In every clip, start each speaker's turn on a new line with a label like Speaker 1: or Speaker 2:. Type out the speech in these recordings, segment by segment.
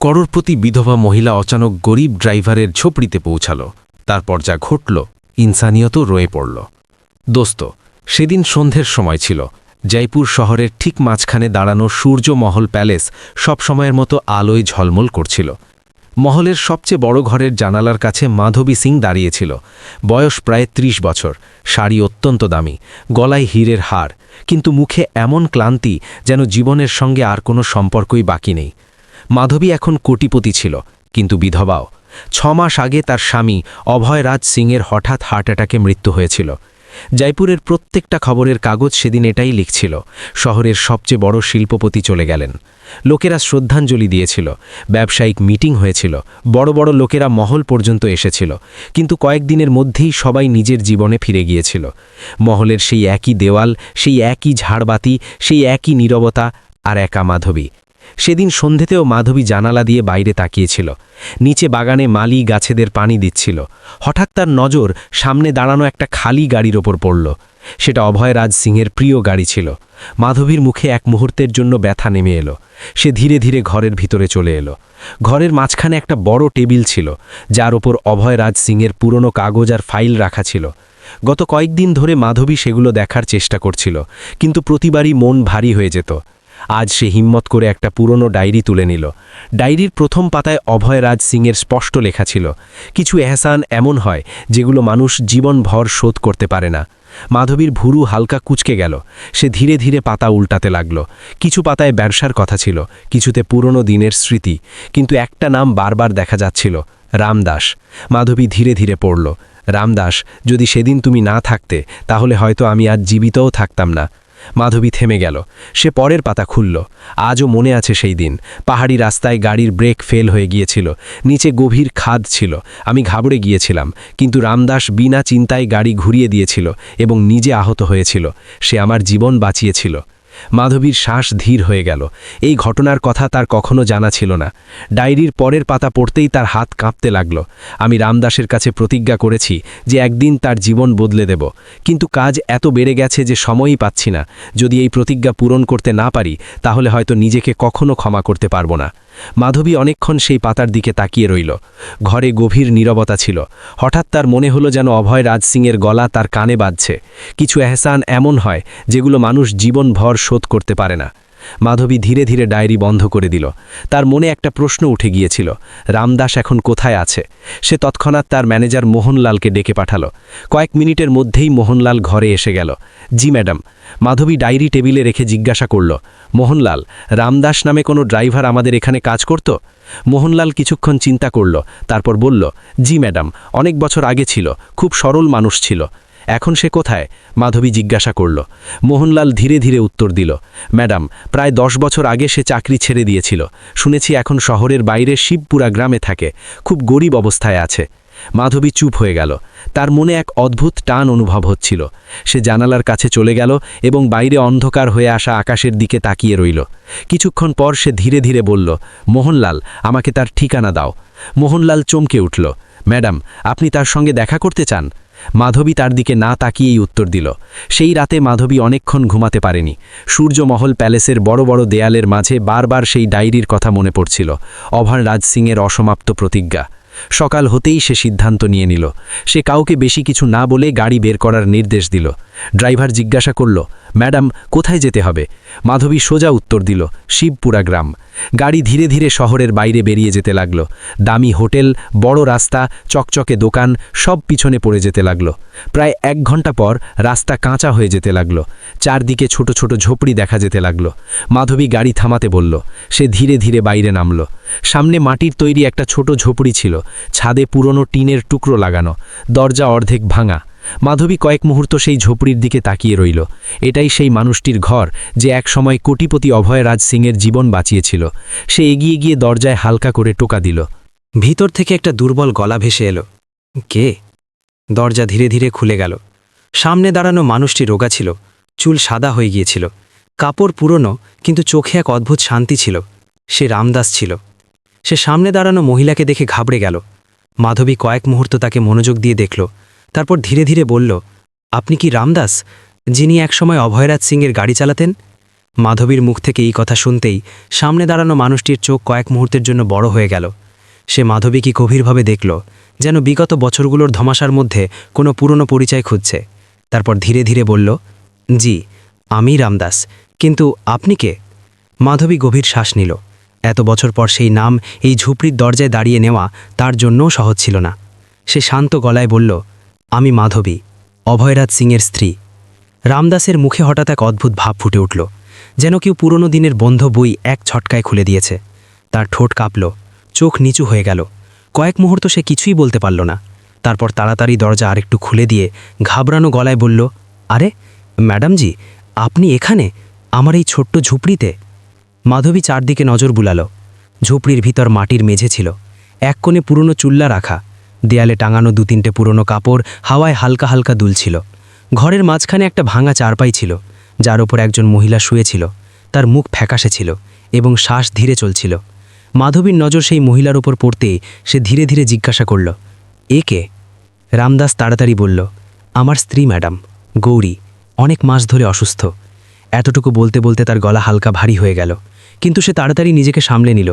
Speaker 1: করোড়পতি বিধবা মহিলা অচানক গরিব ড্রাইভারের ঝোপড়িতে পৌঁছাল। তারপর যা ঘটল, ইনসানিয়তও রয়ে পড়ল। দোস্ত, সেদিন সন্ধ্যের সময় ছিল। জয়পুর শহরের ঠিক মাঝখানে দাঁড়ানো সূর্যমহল প্যালেস সব সময়ের মতো আলোয় ঝলমল করছিল। মহলের সবচেয়ে বড় ঘরের জানালার কাছে মাধবী সিং দাঁড়িয়েছিল। বয়স প্রায় ৩০ বছর, শাড়ি অত্যন্ত দামি, গলায় হীরের হার, কিন্তু মুখে এমন ক্লান্তি যেন জীবনের সঙ্গে আর কোনো সম্পর্কই বাকি নেই। মাধবী এখন কোটিপতি ছিল, কিন্তু বিধবাও। ৬ মাস আগে তার স্বামী অভয়রাজ সিংয়ের হঠাৎ হার্ট অ্যাটাকে মৃত্যু হয়েছিল। জয়পুরের প্রত্যেকটা খবরের কাগজ সেদিন এটাই লিখছিল, শহরের সবচেয়ে বড় শিল্পপতি চলে গেলেন। লোকেরা শ্রদ্ধাঞ্জলি দিয়েছিল, ব্যবসায়িক মিটিং হয়েছিল, বড় বড় লোকেরা মহল পর্যন্ত এসেছিল, কিন্তু কয়েকদিনের মধ্যেই সবাই নিজের জীবনে ফিরে গিয়েছিল। মহলের সেই একই দেওয়াল, সেই একই ঝাড়বাতি, সেই একই নীরবতা, আর একা মাধবী। সেদিন সন্ধেতেও মাধবী জানালা দিয়ে বাইরে তাকিয়েছিল। নিচে বাগানে মালি গাছেদের পানি দিচ্ছিল। হঠাৎ তার নজর সামনে দাঁড়ানো একটা খালি গাড়ির ওপর পড়ল। সেটা অভয়রাজ সিংয়ের প্রিয় গাড়ি ছিল। মাধবীর মুখে এক মুহূর্তের জন্য ব্যথা নেমে এলো। সে ধীরে ধীরে ঘরের ভিতরে চলে এলো। ঘরের মাঝখানে একটা বড় টেবিল ছিল, যার ওপর অভয়রাজ সিংয়ের পুরনো কাগজ আর ফাইল রাখা ছিল। গত কয়েকদিন ধরে মাধবী সেগুলো দেখার চেষ্টা করছিল, কিন্তু প্রতিবারই মন ভারী হয়ে যেত। আজ সে হিম্মত করে একটা পুরনো ডায়েরি তুলে নিল। ডায়েরির প্রথম পাতায় অভয়রাজ সিংয়ের স্পষ্ট লেখা ছিল, কিছু এহসান এমন হয় যেগুলো মানুষ জীবনভর শোধ করতে পারে না। মাধবীর ভুরু হালকা কুঁচকে গেল। সে ধীরে ধীরে পাতা উল্টাতে লাগল। কিছু পাতায় ব্যবসার কথা ছিল, কিছুতে পুরনো দিনের স্মৃতি, কিন্তু একটা নাম বারবার দেখা যাচ্ছিল, রামদাস। মাধবী ধীরে ধীরে পড়ল, রামদাস, যদি সেদিন তুমি না থাকতে, তাহলে হয়তো আমি আজ জীবিতও থাকতাম না। মাধবী থেমে গেল। সে পরের পাতা খুলল। আজও মনে আছে সেই দিন। পাহাড়ি রাস্তায় গাড়ির ব্রেক ফেল হয়ে গিয়েছিল, নিচে গভীর খাদ ছিল। আমি ঘাবড়ে গিয়েছিলাম, কিন্তু রামদাস বিনা চিন্তায় গাড়ি ঘুরিয়ে দিয়েছিল এবং নিজে আহত হয়েছিল। সে আমার জীবন বাঁচিয়েছিল। মাধবীর শ্বাস ধীর হয়ে গেল। এই ঘটনার কথা তার কখনো জানা ছিল না। ডায়েরির পরের পাতা পড়তেই তার হাত কাঁপতে লাগল। আমি রামদাসের কাছে প্রতিজ্ঞা করেছি যে একদিন তার জীবন বদলে দেব, কিন্তু কাজ এত বেড়ে গেছে যে সময়ই পাচ্ছি না। যদি এই প্রতিজ্ঞা পূরণ করতে না পারি, তাহলে হয়তো নিজেকে কখনো ক্ষমা করতে পারবো না। মাধবী অনেকক্ষণ সেই পাতার দিকে তাকিয়ে রইল। ঘরে গভীর নীরবতা ছিল। হঠাৎ তার মনে হলো যেন অভয়রাজ সিংয়ের গলা তার কানে বাজছে, কিছু এহসান এমন হয় যেগুলো মানুষ জীবনভর শোধ করতে পারে না। মাধবী ধীরে ধীরে ডায়েরি বন্ধ করে দিল। তার মনে একটা প্রশ্ন উঠে গিয়েছিল, রামদাস এখন কোথায় আছে? সে তৎক্ষণাৎ তার ম্যানেজার মোহনলালকে ডেকে পাঠালো। কয়েক মিনিটের মধ্যেই মোহনলাল ঘরে এসে গেল। জি ম্যাডাম। মাধবী ডায়েরি টেবিলে রেখে জিজ্ঞাসা করল, মোহনলাল, রামদাস নামে কোনো ড্রাইভার আমাদের এখানে কাজ করত? মোহনলাল কিছুক্ষণ চিন্তা করল, তারপর বলল, জি ম্যাডাম, অনেক বছর আগে ছিল, খুব সরল মানুষ ছিল। এখন সে কোথায়? মাধবী জিজ্ঞাসা করল। মোহনলাল ধীরে ধীরে উত্তর দিল, ম্যাডাম, প্রায় 10 বছর আগে সে চাকরি ছেড়ে দিয়েছিল। শুনেছি এখন শহরের বাইরে শিবপুরা গ্রামে থাকে, খুব গরিব অবস্থায় আছে। মাধবী চুপ হয়ে গেল। তার মনে এক অদ্ভুত টান অনুভব হচ্ছিল। সে জানালার কাছে চলে গেল এবং বাইরে অন্ধকার হয়ে আসা আকাশের দিকে তাকিয়ে রইল। কিছুক্ষণ পর সে ধীরে ধীরে বলল, মোহনলাল, আমাকে তার ঠিকানা দাও। মোহনলাল চমকে উঠল, ম্যাডাম, আপনি তার সঙ্গে দেখা করতে চান? মাধবী তার দিকে না তাকিয়েই উত্তর দিল। সেই রাতে মাধবী অনেকক্ষণ ঘুমাতে পারেনি। সূর্যমহল প্যালেসের বড় বড় দেয়ালের মাঝে বারবার সেই ডায়েরির কথা মনে পড়ছিল, অভয়রাজ সিংয়ের অসমাপ্ত প্রতিজ্ঞা। সকাল হতেই সে সিদ্ধান্ত নিয়ে নিল। সে কাউকে বেশি কিছু না বলে গাড়ি বের করার নির্দেশ দিল। ড্রাইভার জিজ্ঞাসা করল, ম্যাডাম, কোথায় যেতে হবে? মাধবী সোজা উত্তর দিল, শিবপুরা গ্রাম। গাড়ি ধীরে ধীরে শহরের বাইরে বেরিয়ে যেতে লাগল। দামি হোটেল, বড় রাস্তা, চকচকে দোকান, সব পিছনে পড়ে যেতে লাগল। প্রায় 1 ঘন্টা পর রাস্তা কাঁচা হয়ে যেতে লাগল। চারদিকে ছোট ছোট ঝোপড়ি দেখা যেতে লাগল। মাধবী গাড়ি থামাতে বলল। সে ধীরে ধীরে বাইরে নামল। সামনে মাটির তৈরি একটা ছোট ঝোপড়ি ছিল, ছাদে পুরনো টিনের টুকরো লাগানো, দরজা অর্ধেক ভাঙা। মাধবী কয়েক মুহূর্ত সেই ঝোপড়ির দিকে তাকিয়ে রইল। এটাই সেই মানুষটির ঘর যে একসময় কোটিপতি অভয়রাজ সিংয়ের জীবন বাঁচিয়েছিল। সে এগিয়ে গিয়ে দরজায় হালকা করে টোকা দিল।
Speaker 2: ভিতর থেকে একটা দুর্বল গলা ভেসে এলো, কে? দরজা ধীরে ধীরে খুলে গেল। সামনে দাঁড়ানো মানুষটি রোগা ছিল, চুল সাদা হয়ে গিয়েছিল, কাপড় পুরনো, কিন্তু চোখে এক অদ্ভুত শান্তি ছিল। সে রামদাস ছিল। সে সামনে দাঁড়ানো মহিলাকে দেখে ঘাবড়ে গেল। মাধবী কয়েক মুহূর্ত তাকে মনোযোগ দিয়ে দেখল, তারপর ধীরে ধীরে বলল, আপনি কি রামদাস, যিনি একসময় অভয়রাজ সিংয়ের গাড়ি চালাতেন? মাধবীর মুখ থেকে এই কথা শুনতেই সামনে দাঁড়ানো মানুষটির চোখ কয়েক মুহূর্তের জন্য বড় হয়ে গেল। সে মাধবীকে গভীরভাবে দেখল, যেন বিগত বছরগুলোর ধমাসার মধ্যে কোনো পুরনো পরিচয় খুঁজছে। তারপর ধীরে ধীরে বলল, জি, আমি রামদাস, কিন্তু আপনি কে? মাধবী গভীর শ্বাস নিল। এত বছর পর সেই নাম এই ঝুপড়ির দরজায় দাঁড়িয়ে নেওয়া তার জন্যও সহজ ছিল না। সে শান্ত গলায় বলল, আমি মাধবী, অভয়রাজ সিংয়ের স্ত্রী। রামদাসের মুখে হঠাৎ এক অদ্ভুত ভাব ফুটে উঠল, যেন কেউ পুরনো দিনের বন্ধ বই এক ছটকায় খুলে দিয়েছে। তার ঠোঁট কাঁপল, চোখ নিচু হয়ে গেল। কয়েক মুহূর্ত সে কিছুই বলতে পারল না। তারপর তাড়াতাড়ি দরজা আরেকটু খুলে দিয়ে ঘাবড়ানো গলায় বলল, আরে ম্যাডামজি, আপনি এখানে, আমার এই ছোট্ট ঝুপড়িতে? মাধবী চারদিকে নজর বুলাল। ঝুপড়ির ভিতর মাটির মেঝে ছিল, এক কোণে পুরনো চুল্লা রাখা, দেয়ালে টাঙানো 2-3টে পুরনো কাপড় হাওয়ায় হালকা হালকা দুলছিল। ঘরের মাঝখানে একটা ভাঙা চারপাই ছিল, যার ওপর একজন মহিলা শুয়েছিল। তার মুখ ফ্যাকাশে ছিল এবং শ্বাস ধীরে চলছিল। মাধবীর নজর সেই মহিলার ওপর পড়তেই সে ধীরে ধীরে জিজ্ঞাসা করল, এ কে? রামদাস তাড়াতাড়ি বলল, আমার স্ত্রী ম্যাডাম, গৌরী, অনেক মাস ধরে অসুস্থ। এতটুকু বলতে বলতে তার গলা হালকা ভারী হয়ে গেল, কিন্তু সে তাড়াতাড়ি নিজেকে সামলে নিল।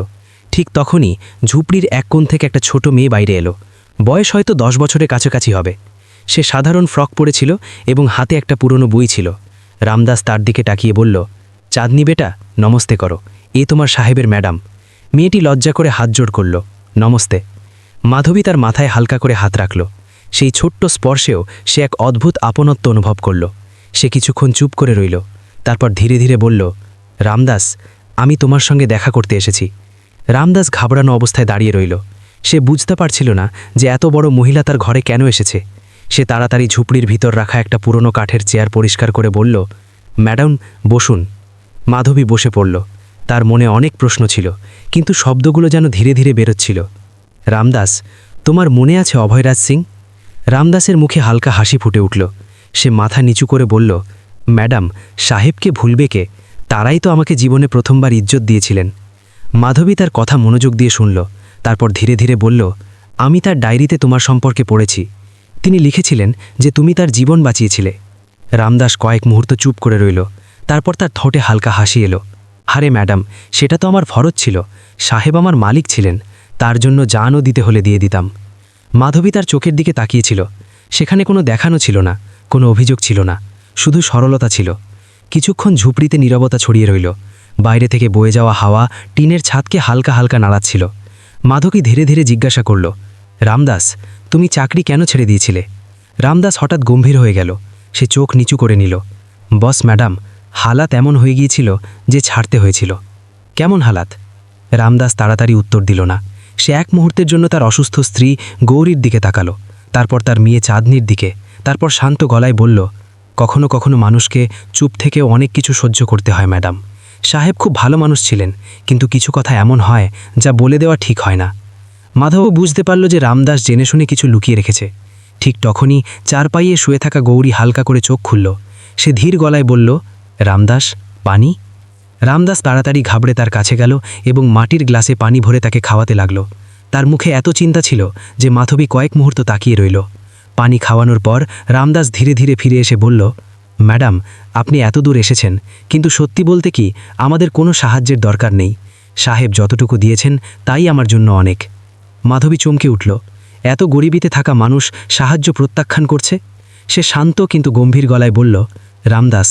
Speaker 2: ঠিক তখনই ঝুপড়ির এক কোণ থেকে একটা ছোট মেয়ে বাইরে এলো। বয়স হয়তো 10 বছরের কাছাকাছি হবে। সে সাধারণ ফ্রক পরেছিল এবং হাতে একটা পুরনো বই ছিল। রামদাস তার দিকে তাকিয়ে বলল, চাঁদনি বেটা, নমস্তে করো, এ তোমার সাহেবের ম্যাডাম। মেয়েটি লজ্জা করে হাত জোড় করল, নমস্তে। মাধবী তার মাথায় হালকা করে হাত রাখল। সেই ছোট্ট স্পর্শেও সে এক অদ্ভুত আপনত্ব অনুভব করল। সে কিছুক্ষণ চুপ করে রইল, তারপর ধীরে ধীরে বলল, রামদাস, আমি তোমার সঙ্গে দেখা করতে এসেছি। রামদাস ঘাবড়ানো অবস্থায় দাঁড়িয়ে রইল। সে বুঝতে পারছিল না যে এত বড় মহিলা তার ঘরে কেন এসেছে। সে তাড়াতাড়ি ঝুপড়ির ভিতর রাখা একটা পুরনো কাঠের চেয়ার পরিষ্কার করে বলল, ম্যাডাম বসুন। মাধবী বসে পড়ল। তার মনে অনেক প্রশ্ন ছিল, কিন্তু শব্দগুলো যেন ধীরে ধীরে বেরোচ্ছিল। রামদাস, তোমার মনে আছে অভয়রাজ সিং? রামদাসের মুখে হালকা হাসি ফুটে উঠল। সে মাথা নিচু করে বলল, ম্যাডাম, সাহেবকে ভুলবে কে? তারাই তো আমাকে জীবনে প্রথমবার ইজ্জত দিয়েছিলেন। মাধবী তার কথা মনোযোগ দিয়ে শুনল, তারপর ধীরে ধীরে বলল, আমি তার ডায়েরিতে তোমার সম্পর্কে পড়েছি। তিনি লিখেছিলেন যে তুমি তার জীবন বাঁচিয়েছিলে। রামদাস কয়েক মুহূর্ত চুপ করে রইল, তারপর তার ঠোঁটে হালকা হাসি এলো। আরে ম্যাডাম, সেটা তো আমার ফরজ ছিল। সাহেব আমার মালিক ছিলেন, তার জন্য জানও দিতে হলে দিয়ে দিতাম। মাধবী তার চোখের দিকে তাকিয়েছিল। সেখানে কোনো দেখানো ছিল না, কোনো অভিযোগ ছিল না, শুধু সরলতা ছিল। কিছুক্ষণ ঝুপড়িতে নীরবতা ছড়িয়ে রইল। বাইরে থেকে বয়ে যাওয়া হাওয়া টিনের ছাদকে হালকা হালকা নাড়াচ্ছিল। মাধবী ধীরে ধীরে জিজ্ঞাসা করল, রামদাস, তুমি চাকরি কেন ছেড়ে দিয়েছিলে? রামদাস হঠাৎ গম্ভীর হয়ে গেল। সে চোখ নিচু করে নিল। বস ম্যাডাম, হালাত এমন হয়ে গিয়েছিল যে ছাড়তে হয়েছিল। কেমন হালাত? রামদাস তাড়াতাড়ি উত্তর দিল না। সে এক মুহূর্তের জন্য তার অসুস্থ স্ত্রী গৌরীর দিকে তাকালো, তারপর তার মেয়ে চাঁদনির দিকে, তারপর শান্ত গলায় বলল, কখনো কখনো মানুষকে চুপ থেকে অনেক কিছু সহ্য করতে হয় ম্যাডাম। সাহেব খুব ভালো মানুষ ছিলেন, কিন্তু কিছু কথা এমন হয় যা বলে দেওয়া ঠিক হয় না। মাধব বুঝতে পারল যে রামদাস জেনে শুনে কিছু লুকিয়ে রেখেছে। ঠিক তখনই চারপাইয়ে শুয়ে থাকা গৌরী হালকা করে চোখ খুলল। সে ধীর গলায় বলল, রামদাস, পানি। রামদাস তাড়াতাড়ি ঘাবড়ে তার কাছে গেল এবং মাটির গ্লাসে পানি ভরে তাকে খাওয়াতে লাগল। তার মুখে এত চিন্তা ছিল যে মাধবী কয়েক মুহূর্ত তাকিয়ে রইল। পানি খাওয়ানোর পর রামদাস ধীরে ধীরে ফিরে এসে বলল, ম্যাডাম, আপনি এত দূর এসেছেন, কিন্তু সত্যি বলতে কি আমাদের কোনো সাহায্যের দরকার নেই। সাহেব যতটুকু দিয়েছেন তাই আমার জন্য অনেক। মাধবী চমকে উঠল। এত গরিবিতে থাকা মানুষ সাহায্য প্রত্যাখ্যান করছে? সে শান্ত কিন্তু গম্ভীর গলায় বলল, রামদাস,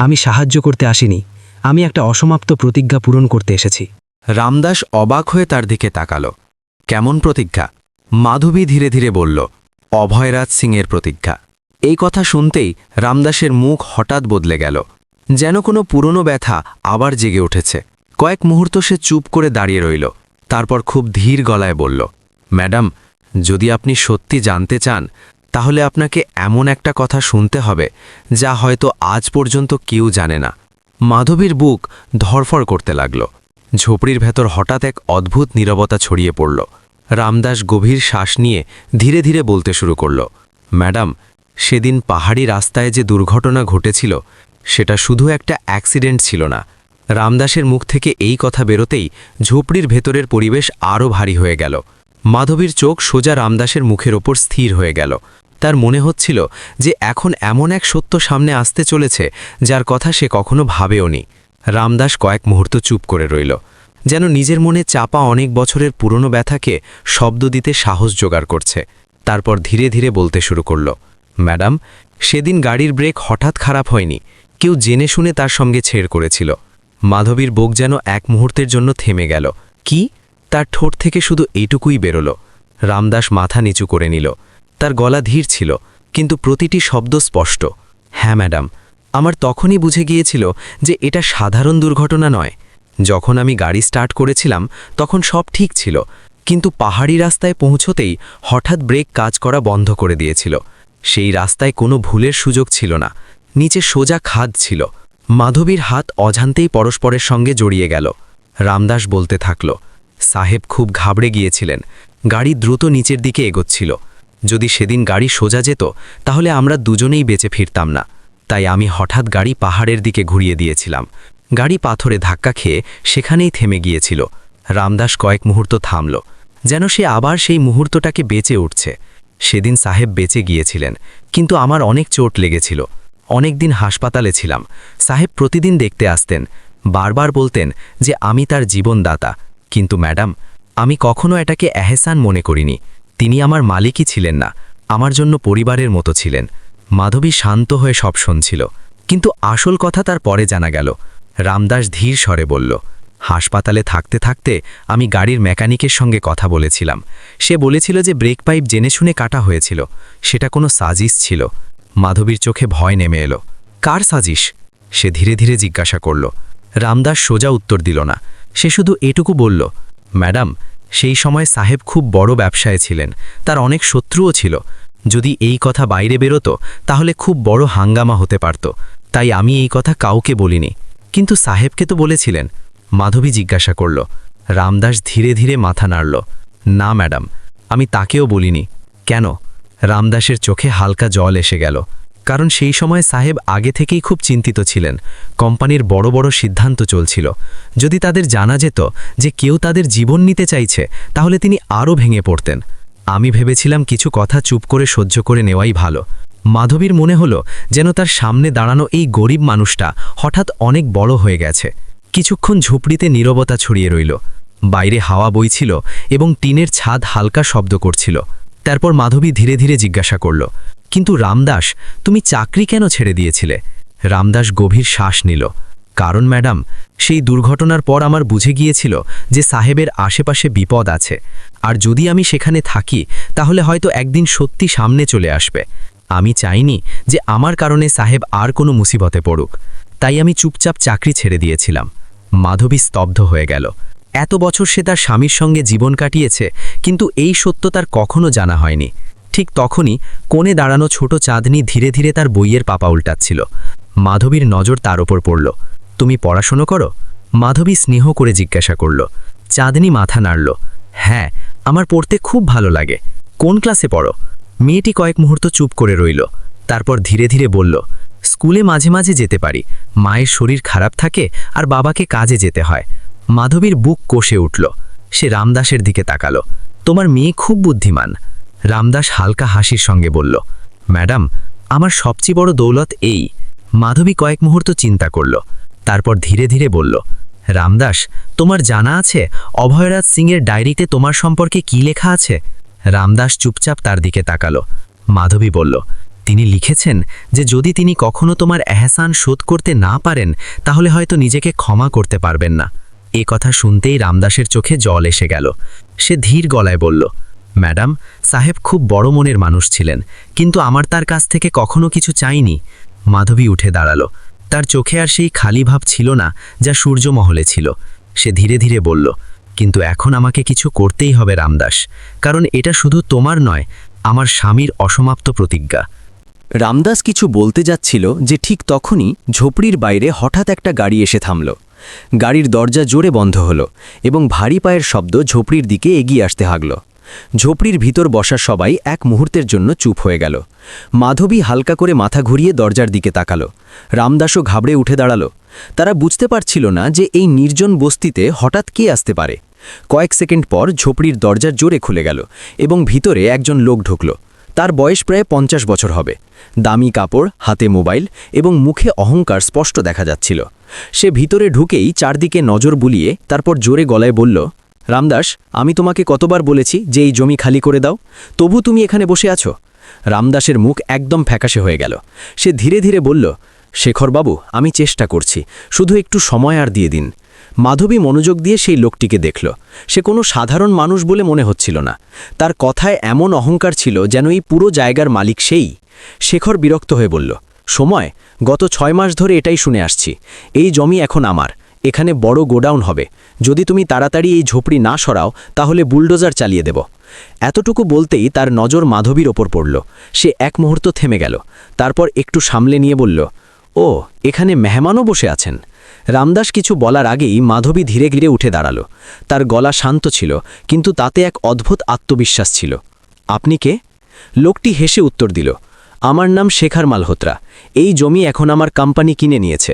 Speaker 2: আমি সাহায্য করতে আসিনি, আমি একটা অসমাপ্ত প্রতিজ্ঞা পূরণ করতে এসেছি।
Speaker 1: রামদাস অবাক হয়ে তার দিকে তাকাল। কেমন প্রতিজ্ঞা? মাধবী ধীরে ধীরে বলল, অভয়রাজ সিংয়ের প্রতিজ্ঞা। এই কথা শুনতেই রামদাসের মুখ হঠাৎ বদলে গেল, যেন কোনো পুরনো ব্যথা আবার জেগে উঠেছে। কয়েক মুহূর্ত সে চুপ করে দাঁড়িয়ে রইল, তারপর খুব ধীর গলায় বলল, ম্যাডাম, যদি আপনি সত্যি জানতে চান তাহলে আপনাকে এমন একটা কথা শুনতে হবে যা হয়তো আজ পর্যন্ত কেউ জানে না। মাধবীর বুক ধড়ফড় করতে লাগল। ঝোপড়ির ভেতর হঠাৎ এক অদ্ভুত নীরবতা ছড়িয়ে পড়ল। রামদাস গভীর শ্বাস নিয়ে ধীরে ধীরে বলতে শুরু করল, ম্যাডাম, সেদিন পাহাড়ি রাস্তায় যে দুর্ঘটনা ঘটেছিল সেটা শুধু একটা অ্যাক্সিডেন্ট ছিল না। রামদাসের মুখ থেকে এই কথা বেরোতেই ঝোপড়ির ভেতরের পরিবেশ আরও ভারী হয়ে গেল। মাধবীর চোখ সোজা রামদাসের মুখের ওপর স্থির হয়ে গেল। তার মনে হচ্ছিল যে এখন এমন এক সত্য সামনে আসতে চলেছে যার কথা সে কখনো ভাবেওনি।
Speaker 2: রামদাস কয়েক মুহূর্ত চুপ করে রইল, যেন নিজের মনে চাপা অনেক বছরের পুরনো ব্যথাকে শব্দ দিতে সাহস জোগাড় করছে। তারপর ধীরে ধীরে বলতে শুরু করল, ম্যাডাম, সেদিন গাড়ির ব্রেক হঠাৎ খারাপ হয়নি, কেউ জেনে শুনে তার সঙ্গে ছেড় করেছিল। মাধবীর বুক যেন এক মুহূর্তের জন্য থেমে গেল। কি? তার ঠোঁট থেকে শুধু এইটুকুই বেরোল। রামদাস মাথা নিচু করে নিল। তার গলা ধীর ছিল, কিন্তু প্রতিটি শব্দ স্পষ্ট। হ্যাঁ ম্যাডাম, আমার তখনই বুঝে গিয়েছিল যে এটা সাধারণ দুর্ঘটনা নয়। যখন আমি গাড়ি স্টার্ট করেছিলাম তখন সব ঠিক ছিল, কিন্তু পাহাড়ি রাস্তায় পৌঁছতেই হঠাৎ ব্রেক কাজ করা বন্ধ করে দিয়েছিল। সেই রাস্তায় কোনো ভুলের সুযোগ ছিল না, নিচে সোজা খাদ ছিল। মাধবীর হাত অজান্তেই পরস্পরের সঙ্গে জড়িয়ে গেল। রামদাস বলতে থাকল, সাহেব খুব ঘাবড়ে গিয়েছিলেন। গাড়ি দ্রুত নিচের দিকে এগোচ্ছিল। যদি সেদিন গাড়ি সোজা যেত তাহলে আমরা দুজনেই বেঁচে ফিরতাম না। তাই আমি হঠাৎ গাড়ি পাহাড়ের দিকে ঘুরিয়ে দিয়েছিলাম। গাড়ি পাথরে ধাক্কা খেয়ে সেখানেই থেমে গিয়েছিল। রামদাস কয়েক মুহূর্ত থামল, যেন সে আবার সেই মুহূর্তটাকে বেঁচে উঠছে। সেদিন সাহেব বেঁচে গিয়েছিলেন, কিন্তু আমার অনেক চোট লেগেছিল। অনেক দিন হাসপাতালে ছিলাম। সাহেব প্রতিদিন দেখতে আসতেন, বারবার বলতেন যে আমি তার জীবনদাতা। কিন্তু ম্যাডাম, আমি কখনো এটাকে এহসান মনে করিনি। তিনি আমার মালিকই ছিলেন না, আমার জন্য পরিবারের মতো ছিলেন। মাধবী শান্ত হয়ে সব শুনছিল, কিন্তু আসল কথা তার পরে জানা গেল। রামদাস ধীর স্বরে বলল, হাসপাতালে থাকতে থাকতে আমি গাড়ির মেকানিকের সঙ্গে কথা বলেছিলাম। সে বলেছিল যে ব্রেক পাইপ জেনে শুনে কাটা হয়েছিল, সেটা কোনো সাজিশ ছিল। মাধবীর চোখে ভয় নেমে এলো। কার সাজিশ? সে ধীরে ধীরে জিজ্ঞাসা করল। রামদাস সোজা উত্তর দিল না, সে শুধু এটুকু বলল, ম্যাডাম, সেই সময় সাহেব খুব বড় ব্যবসায় ছিলেন, তার অনেক শত্রুও ছিল। যদি এই কথা বাইরে বেরোতো তাহলে খুব বড় হাঙ্গামা হতে পারত। তাই আমি এই কথা কাউকে বলিনি। কিন্তু সাহেবকে তো বলেছিলেন? মাধবী জিজ্ঞাসা করল। রামদাস ধীরে ধীরে মাথা নাড়ল। না ম্যাডাম, আমি তাকেও বলিনি। কেন? রামদাসের চোখে হালকা জল এসে গেল। কারণ সেই সময় সাহেব আগে থেকেই খুব চিন্তিত ছিলেন। কোম্পানির বড় বড় সিদ্ধান্ত চলছিল। যদি তাদের জানা যেত যে কেউ তাদের জীবন নিতে চাইছে তাহলে তিনি আরও ভেঙে পড়তেন। আমি ভেবেছিলাম কিছু কথা চুপ করে সহ্য করে নেওয়াই ভালো। মাধবীর মনে হলো যেন তার সামনে দাঁড়ানো এই গরিব মানুষটা হঠাৎ অনেক বড় হয়ে গেছে। কিছুক্ষণ ঝুপড়িতে নীরবতা ছড়িয়ে রইল। বাইরে হাওয়া বইছিল এবং টিনের ছাদ হালকা শব্দ করছিল। তারপর মাধবী ধীরে ধীরে জিজ্ঞাসা করল, কিন্তু রামদাস, তুমি চাকরি কেন ছেড়ে দিয়েছিলে? রামদাস গভীর শ্বাস নিল। কারণ ম্যাডাম, সেই দুর্ঘটনার পর আমার বুঝে গিয়েছিল যে সাহেবের আশেপাশে বিপদ আছে, আর যদি আমি সেখানে থাকি তাহলে হয়তো একদিন সত্যি সামনে চলে আসবে। আমি চাইনি যে আমার কারণে সাহেব আর কোনো মুসিবতে পড়ুক। তাই আমি চুপচাপ চাকরি ছেড়ে দিয়েছিলাম। মাধবী স্তব্ধ হয়ে গেল। এত বছর সে তার স্বামীর সঙ্গে জীবন কাটিয়েছে, কিন্তু এই সত্য তার কখনো জানা হয়নি। ঠিক তখনই কোণে দাঁড়ানো ছোট চাঁদনি ধীরে ধীরে তার বইয়ের পাপা উল্টাচ্ছিল। মাধবীর নজর তার ওপর পড়ল। তুমি পড়াশোনা করো? মাধবী স্নেহ করে জিজ্ঞাসা করল। চাঁদনি মাথা নাড়ল। হ্যাঁ, আমার পড়তে খুব ভালো লাগে। কোন ক্লাসে পড়ো? মেয়েটি কয়েক মুহূর্ত চুপ করে রইল। তারপর ধীরে ধীরে বলল, স্কুলে মাঝে মাঝে যেতে পারি। মায়ের শরীর খারাপ থাকে আর বাবাকে কাজে যেতে হয়। মাধবীর বুক কষে উঠল। সে রামদাসের দিকে তাকালো। তোমার মেয়ে খুব বুদ্ধিমান। রামদাস হালকা হাসির সঙ্গে বলল, ম্যাডাম, আমার সবচেয়ে বড় দৌলত এই। মাধবী কয়েক মুহূর্ত চিন্তা করল। তারপর ধীরে ধীরে বলল, রামদাস, তোমার জানা আছে অভয়রাজ সিংয়ের ডায়েরিতে তোমার সম্পর্কে কি লেখা আছে? রামদাস চুপচাপ তার দিকে তাকালো। মাধবী বলল, তিনি লিখেছেন যে যদি তিনি কখনো তোমার এহসান শোধ করতে না পারেন তাহলে হয়তো নিজেকে ক্ষমা করতে পারবেন না। এ কথা শুনতেই রামদাসের চোখে জল এসে গেল। সে ধীর গলায় বলল, ম্যাডাম, সাহেব খুব বড় মনের মানুষ ছিলেন, কিন্তু আমার তার কাছ থেকে কখনো কিছু চাইনি। মাধবী উঠে দাঁড়ালো। তার চোখে আর সেই খালি ভাব ছিল না যা সূর্যমহলে ছিল। সে ধীরে ধীরে বলল, কিন্তু এখন আমাকে কিছু করতেই হবে রামদাস, কারণ এটা শুধু তোমার নয়, আমার স্বামীর অসমাপ্ত প্রতিজ্ঞা।
Speaker 3: রামদাস কিছু বলতে যাচ্ছিল যে ঠিক তখনই ঝোপড়ির বাইরে হঠাৎ একটা গাড়ি এসে থামল। গাড়ির দরজা জোরে বন্ধ হলো এবং ভারী পায়ের শব্দ ঝোপড়ির দিকে এগিয়ে আসতে লাগল। ঝোপড়ির ভিতর বসা সবাই এক মুহূর্তের জন্য চুপ হয়ে গেল। মাধবী হালকা করে মাথা ঘুরিয়ে দরজার দিকে তাকালো। রামদাসও ঘাবড়ে উঠে দাঁড়ালো। তারা বুঝতে পারছিল না যে এই নির্জন বস্তিতে হঠাৎ কে আসতে পারে। কয়েক সেকেন্ড পর ঝোপড়ির দরজা জোরে খুলে গেল এবং ভিতরে একজন লোক ঢুকল। তার বয়স প্রায় 50 বছর হবে। দামি কাপড়, হাতে মোবাইল এবং মুখে অহংকার স্পষ্ট দেখা যাচ্ছিল। সে ভিতরে ঢুকেই চারদিকে নজর বুলিয়ে তারপর জোরে গলায় বলল, রামদাস, আমি তোমাকে কতবার বলেছি যে এই জমি খালি করে দাও, তবু তুমি এখানে বসে আছো? রামদাসের মুখ একদম ফ্যাকাশে হয়ে গেল। সে ধীরে ধীরে বলল, শেখরবাবু, আমি চেষ্টা করছি, শুধু একটু সময় আর দিয়ে দিন। মাধবী মনোযোগ দিয়ে সেই লোকটিকে দেখল। সে কোনো সাধারণ মানুষ বলে মনে হচ্ছিল না। তার কথায় এমন অহংকার ছিল যেন এই পুরো জায়গার মালিক সেই। শেখর বিরক্ত হয়ে বলল, সময়? গত 6 মাস ধরে এটাই শুনে আসছি। এই জমি এখন আমার, এখানে বড় গোডাউন হবে। যদি তুমি তাড়াতাড়ি এই ঝোপড়ি না সরাও তাহলে বুলডোজার চালিয়ে দেব। এতটুকু বলতেই তার নজর মাধবীর ওপর পড়ল। সে এক মুহূর্ত থেমে গেল, তারপর একটু সামলে নিয়ে বলল, ও, এখানে মেহমানও বসে আছেন? রামদাস কিছু বলার আগেই মাধবী ধীরে ধীরে উঠে দাঁড়ালো। তার গলা শান্ত ছিল, কিন্তু তাতে এক অদ্ভুত আত্মবিশ্বাস ছিল। আপনি কে? লোকটি হেসে উত্তর দিল, আমার নাম শেখর মালহোত্রা। এই জমি এখন আমার কোম্পানি কিনে নিয়েছে।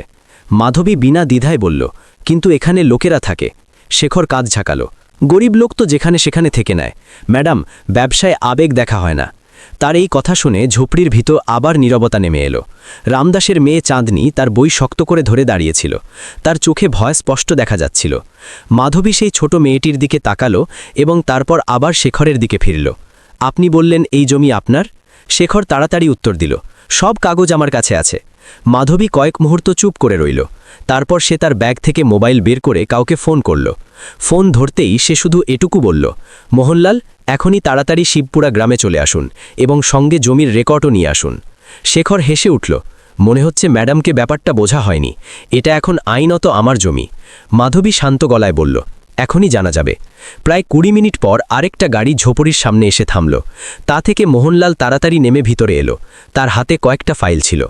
Speaker 3: মাধবী বিনা দ্বিধায় বলল, কিন্তু এখানে লোকেরা থাকে। শেখর কাঁধ ঝাঁকালো, গরিব লোক তো যেখানে সেখানে থেকে নেয়। ম্যাডাম, ব্যবসায় আবেগ দেখা হয় না। তার এই কথা শুনে ঝোপড়ির ভিতর আবার নীরবতা নেমে এলো। রামদাসের মেয়ে চাঁদনি তার বই শক্ত করে ধরে দাঁড়িয়েছিল। তার চোখে ভয় স্পষ্ট দেখা যাচ্ছিল। মাধবী সেই ছোট মেয়েটির দিকে তাকালো এবং তারপর আবার শেখরের দিকে ফিরল। আপনি বললেন এই জমি আপনার? শেখর তাড়াতাড়ি উত্তর দিল, সব কাগজ আমার কাছে আছে। মাধবী কয়েক মুহূর্ত চুপ করে রইল। তারপর সে তার ব্যাগ থেকে মোবাইল বের করে কাউকে ফোন করল। ফোন ধরতেই সে শুধু এটুকু বলল, মোহনলাল, এখনই তাড়াতাড়ি শিবপুরা গ্রামে চলে আসুন এবং সঙ্গে জমির রেকর্ডও নিয়ে আসুন। শেখর হেসে উঠল, মনে হচ্ছে ম্যাডামকে ব্যাপারটা বোঝা হয়নি। এটা এখন আইনত আমার জমি। মাধবী শান্ত গলায় বলল, এখনই জানা যাবে। প্রায় 20 মিনিট পর আরেকটা গাড়ি ঝোপড়ির সামনে এসে থামল। তা থেকে মোহনলাল তাড়াতাড়ি নেমে ভিতরে এলো। তার হাতে কয়েকটা ফাইল ছিল।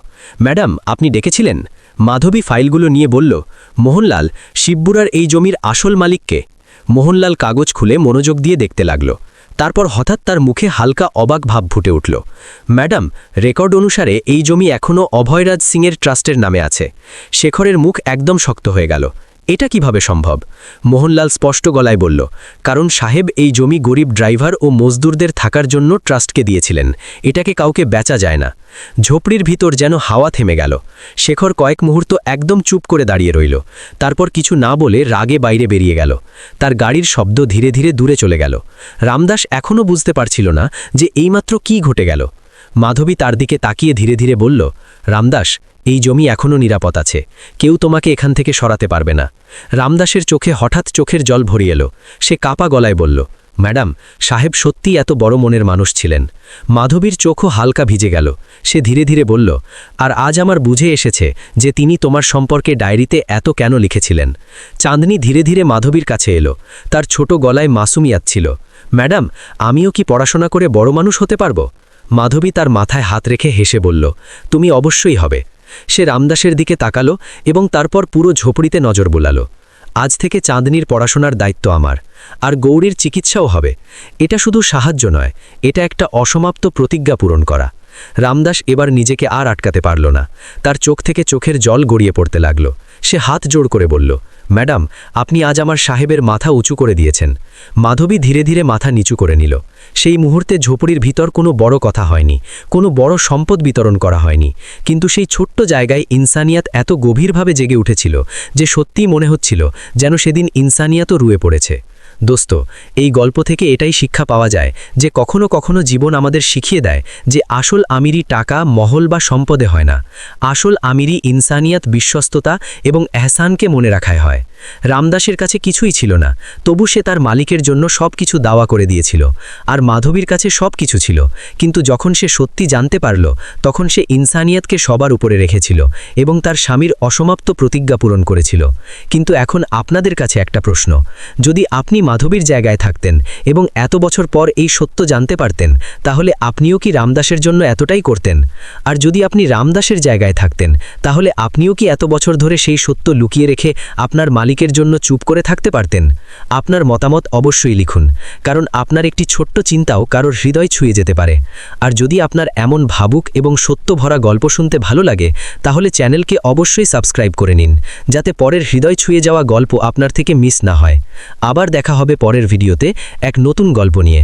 Speaker 3: ম্যাডাম, আপনি ডেকেছিলেন? মাধবী ফাইলগুলো নিয়ে বলল, মোহনলাল, শিবপুরার এই জমির আসল মালিককে? মোহনলাল কাগজ খুলে মনোযোগ দিয়ে দেখতে লাগল। তারপর হঠাৎ তার মুখে হালকা অবাক ভাব ফুটে উঠল। ম্যাডাম, রেকর্ড অনুসারে এই জমি এখনও অভয়রাজ সিংয়ের ট্রাস্টের নামে আছে। শেখরের মুখ একদম শক্ত হয়ে গেল। এটা কিভাবে সম্ভব? মোহনলাল স্পষ্ট গলায় বলল, কারণ সাহেব এই জমি গরিব ড্রাইভার ও মজদুরদের থাকার জন্য ট্রাস্টকে দিয়েছিলেন। এটাকে কাউকে বেচা যায় না। ঝোপড়ির ভিতর যেন হাওয়া থেমে গেল। শেখর কয়েক মুহূর্ত একদম চুপ করে দাঁড়িয়ে রইল। তারপর কিছু না বলে রাগে বাইরে বেরিয়ে গেল। তার গাড়ির শব্দ ধীরে ধীরে দূরে চলে গেল। রামদাস এখনও বুঝতে পারছিল না যে এইমাত্র কি ঘটে গেল। মাধবী তার দিকে তাকিয়ে ধীরে ধীরে বলল, রামদাস, এই জমি এখনও নিরাপদ আছে। কেউ তোমাকে এখান থেকে সরাতে পারবে না। রামদাসের চোখে হঠাৎ চোখের জল ভরিয়ে এলো। সে কাপা গলায় বলল, ম্যাডাম, সাহেব সত্যি এত বড় মনের মানুষ ছিলেন। মাধবীর চোখও হালকা ভিজে গেল। সে ধীরে ধীরে বলল, আর আজ আমার বুঝে এসেছে যে তিনি তোমার সম্পর্কে ডায়েরিতে এত কেন লিখেছিলেন। চাঁদনি ধীরে ধীরে মাধবীর কাছে এলো। তার ছোট গলায় মাসুমিয়াত ছিল। ম্যাডাম, আমিও কি পড়াশোনা করে বড় মানুষ হতে পারবো? মাধবী তার মাথায় হাত রেখে হেসে বলল, তুমি অবশ্যই হবে। সে রামদাসের দিকে তাকালো এবং তারপর পুরো ঝোপড়িতে নজর বোলালো। আজ থেকে চাঁদনির পড়াশোনার দায়িত্ব আমার, আর গৌরীর চিকিৎসাও হবে। এটা শুধু সাহায্য নয়, এটা একটা অসমাপ্ত প্রতিজ্ঞা পূরণ করা। রামদাস এবার নিজেকে আর আটকাতে পারল না। তার চোখ থেকে চোখের জল গড়িয়ে পড়তে লাগল। সে হাত জোড় করে বলল, ম্যাডাম, আপনি আজ আমার সাহেবের মাথা উঁচু করে দিয়েছেন। মাধবী ধীরে ধীরে মাথা নিচু করে নিল। সেই মুহূর্তে ঝোপড়ির ভিতর কোনো বড় কথা হয়নি, কোনো বড় সম্পদ বিতরণ করা হয়নি, কিন্তু সেই ছোট্ট জায়গায় ইনসানিয়াত এত গভীরভাবে জেগে উঠেছিল যে সত্যিই মনে হচ্ছিল যেন সেদিন ইনসানিয়াতও রুয়ে পড়েছে। দোস্ত, এই গল্প থেকে এটাই শিক্ষা পাওয়া যায় যে কখনো কখনো জীবন আমাদের শিখিয়ে দেয় যে আসল আমিরি টাকা, মহল বা সম্পদে হয় না। আসল আমিরি ইনসানিয়াত, বিশ্বস্ততা এবং এহসানকে মনে রাখায় হয়। রামদাসের কাছে কিছুই ছিল না, তবু সে তার মালিকের জন্য সব কিছু দাওয়া করে দিয়েছিল। আর মাধবীর কাছে সব কিছু ছিল, কিন্তু যখন সে সত্যি জানতে পারল তখন সে ইনসানিয়াতকে সবার উপরে রেখেছিল এবং তার স্বামীর অসমাপ্ত প্রতিজ্ঞা পূরণ করেছিল। কিন্তু এখন আপনাদের কাছে একটা প্রশ্ন, যদি আপনি মাধবীর জায়গায় থাকতেন এবং এত বছর পর এই সত্য জানতে পারতেন, তাহলে আপনিও কি রামদাসের জন্য এতটাই করতেন? আর যদি আপনি রামদাসের জায়গায় থাকতেন, তাহলে আপনিও কি এত বছর ধরে সেই সত্য লুকিয়ে রেখে আপনার মালিকের জন্য চুপ করে থাকতে পারতেন? আপনার মতামত অবশ্যই লিখুন, কারণ আপনার একটি ছোট্ট চিন্তাও কারোর হৃদয় ছুঁয়ে যেতে পারে। আর যদি আপনার এমন ভাবুক এবং সত্য ভরা গল্প শুনতে ভালো লাগে, তাহলে চ্যানেলকে অবশ্যই সাবস্ক্রাইব করে নিন, যাতে পরের হৃদয় ছুঁয়ে যাওয়া গল্প আপনার থেকে মিস না হয়। আবার দেখা হবে পরের ভিডিওতে এক নতুন গল্প নিয়ে।